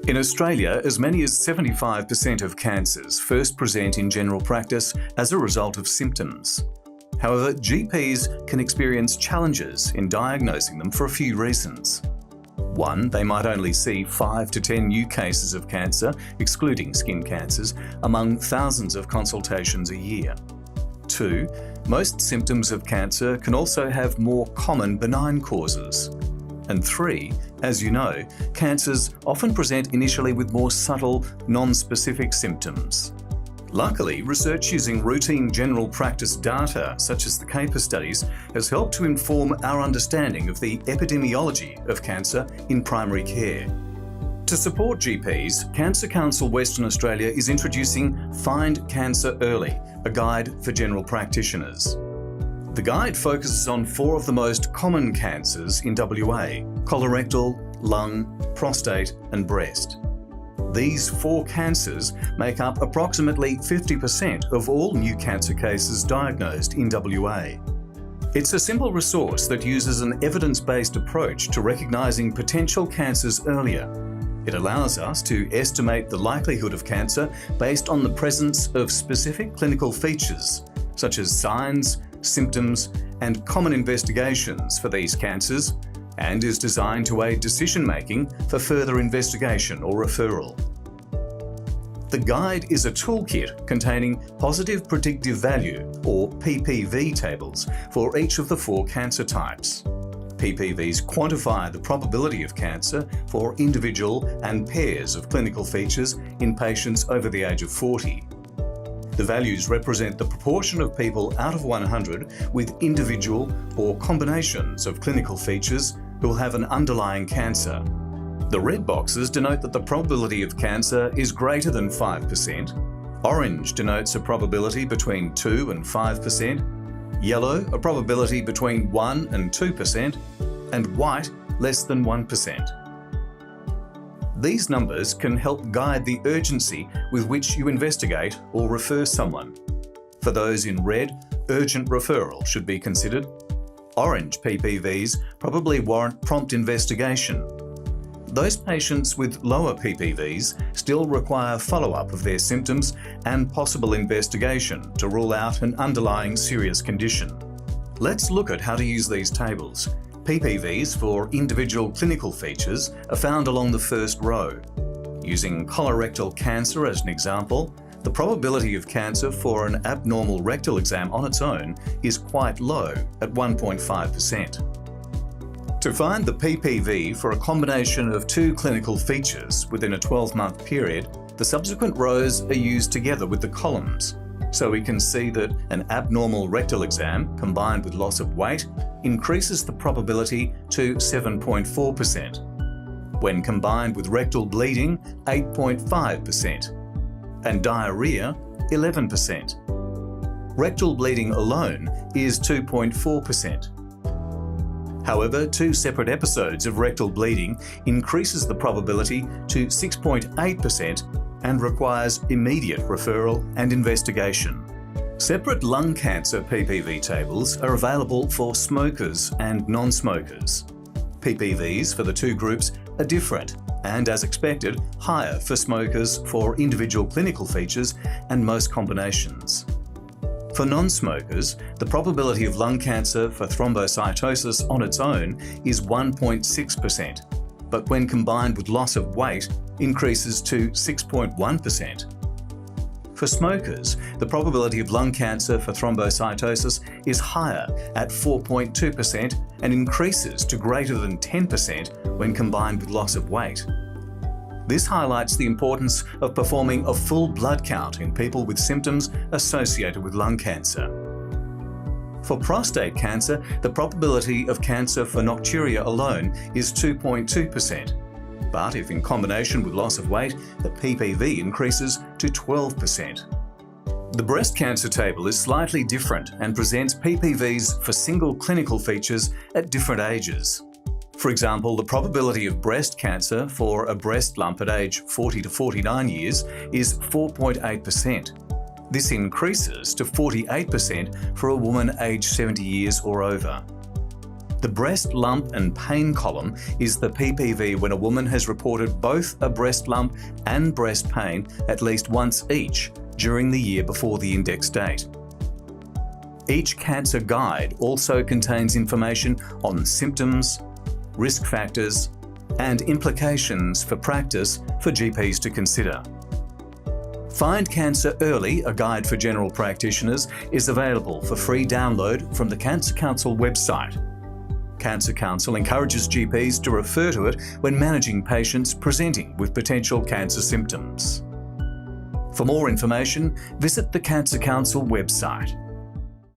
In Australia, as many as 75% of cancers first present in general practice as a result of symptoms. However, GPs can experience challenges in diagnosing them for a few reasons. One, they might only see 5 to 10 new cases of cancer, excluding skin cancers, among thousands of consultations a year. Two, most symptoms of cancer can also have more common benign causes. And three, as you know, cancers often present initially with more subtle, non-specific symptoms. Luckily, research using routine general practice data, such as the CAPER studies, has helped to inform our understanding of the epidemiology of cancer in primary care. To support GPs, Cancer Council Western Australia is introducing Find Cancer Early, a guide for general practitioners. The guide focuses on 4 of the most common cancers in WA: colorectal, lung, prostate and breast. These 4 cancers make up approximately 50% of all new cancer cases diagnosed in WA. It's a simple resource that uses an evidence-based approach to recognising potential cancers earlier. It allows us to estimate the likelihood of cancer based on the presence of specific clinical features, such as signs, symptoms, and common investigations for these cancers, and is designed to aid decision-making for further investigation or referral. The guide is a toolkit containing positive predictive value, or PPV tables, for each of the 4 cancer types. PPVs quantify the probability of cancer for individual and pairs of clinical features in patients over the age of 40. The values represent the proportion of people out of 100 with individual or combinations of clinical features who will have an underlying cancer. The red boxes denote that the probability of cancer is greater than 5%. Orange denotes a probability between 2 and 5%. Yellow, a probability between 1 and 2%. And white, less than 1%. These numbers can help guide the urgency with which you investigate or refer someone. For those in red, urgent referral should be considered. Orange PPVs probably warrant prompt investigation. Those patients with lower PPVs still require follow-up of their symptoms and possible investigation to rule out an underlying serious condition. Let's look at how to use these tables. PPVs for individual clinical features are found along the first row. Using colorectal cancer as an example, the probability of cancer for an abnormal rectal exam on its own is quite low at 1.5%. To find the PPV for a combination of 2 clinical features within a 12-month period, the subsequent rows are used together with the columns, so we can see that an abnormal rectal exam combined with loss of weight increases the probability to 7.4%. When combined with rectal bleeding, 8.5%, and diarrhea, 11%. Rectal bleeding alone is 2.4%. However, 2 separate episodes of rectal bleeding increases the probability to 6.8% and requires immediate referral and investigation. Separate lung cancer PPV tables are available for smokers and non-smokers. PPVs for the 2 groups are different and, as expected, higher for smokers for individual clinical features and most combinations. For non-smokers, the probability of lung cancer for thrombocytosis on its own is 1.6%, but when combined with loss of weight, increases to 6.1%. For smokers, the probability of lung cancer for thrombocytosis is higher at 4.2% and increases to greater than 10% when combined with loss of weight. This highlights the importance of performing a full blood count in people with symptoms associated with lung cancer. For prostate cancer, the probability of cancer for nocturia alone is 2.2%. But if in combination with loss of weight, the PPV increases to 12%. The breast cancer table is slightly different and presents PPVs for single clinical features at different ages. For example, the probability of breast cancer for a breast lump at age 40 to 49 years is 4.8%. This increases to 48% for a woman aged 70 years or over. The breast lump and pain column is the PPV when a woman has reported both a breast lump and breast pain at least once each during the year before the index date. Each cancer guide also contains information on symptoms, risk factors, and implications for practice for GPs to consider. Find Cancer Early, a guide for general practitioners, is available for free download from the Cancer Council website. Cancer Council encourages GPs to refer to it when managing patients presenting with potential cancer symptoms. For more information, visit the Cancer Council website.